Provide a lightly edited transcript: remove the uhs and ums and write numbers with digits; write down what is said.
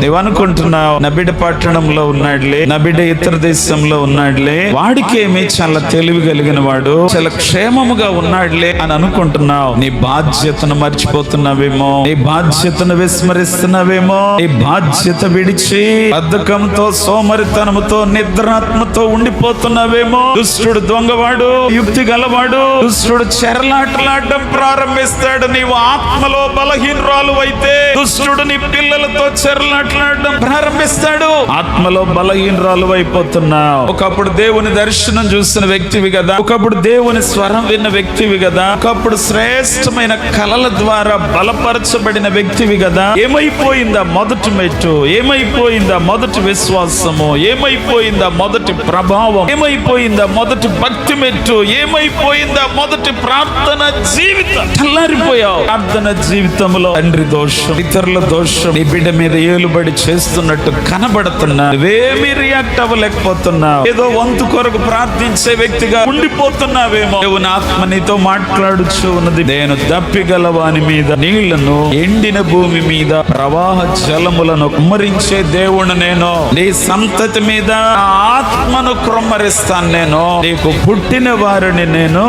నీవనుకుంటున్నావు నా బిడ్డ పట్టణంలో ఉన్నాడులే, నా బిడ్డ ఇతర దేశంలో ఉన్నాడులే, వాడికేమి చాలా తెలివి కలిగిన వాడు, చాలా క్షేమముగా ఉన్నాడులే అని అనుకుంటున్నావు. నీ బాధ్యతను మర్చిపోతున్నావేమో, నీ బాధ్యతను విస్మరిస్తున్నావేమో, నీ బాధ్యత విడిచి బద్ధకంతో, సోమరితనముతో, నిద్రాత్మతో ఉండిపోతున్నావేమో. దుష్టుడు దొంగవాడు, యుక్తి గలవాడు, దుష్టుడు చెరలాటలాడడం ప్రారంభిస్తాడు. నీవు ఆత్మలో బలహీనరాలు అయితే దుష్టుడు నీ పిల్లలతో చెరలాటలాడడం ప్రారంభిస్తాడు. ఆత్మలో బలహీనరాలు అయిపోతున్నావు. ఒకప్పుడు దేవుని దర్శనం చూసిన వ్యక్తివి కదా, ఒకప్పుడు దేవుని స్వరం విన్న వ్యక్తివి కదా, ఒకప్పుడు శ్రేష్టమైన కలల ద్వారా బలపరచబడిన వ్యక్తివి కదా. ఏమైపోయిందా మొదటి మెట్టు? ఏమైపోయిందా మొదటి విశ్వాసము? ఏమైపోయిందా మొదటి ప్రభావం? ఏమైపోయిందా మొదటి భక్తి మెట్టు? ఏమైపోయిందా మొదటి ప్రార్థన జీవితం? చల్లారిపోయావు. ప్రార్థన జీవితంలో తండ్రి దోషం, ఇతరుల దోషం నీ బిడ్డ మీద ఏలుబడి చేస్తున్నట్టు కనబడుతున్నా, నువ్వేమీ రియాక్ట్ అవ్వలేకపోతున్నావు. ఏదో వంతు కొరకు ప్రార్థించే వ్యక్తిగా ఉండిపోతున్నావేమో. దేవుని ఆత్మ నీతో మాట్లాడుచు ఉన్నది. నేను దప్పిగల వాని మీద నీళ్లను, ఎండిన భూమి మీద ప్రవాహ జలములను కుమ్మరించే దేవుడు నేను. నీ సంతతి మీద ఆత్మను కుమ్మరిస్తాను నేను. నీకు పుట్టిన వారిని నేను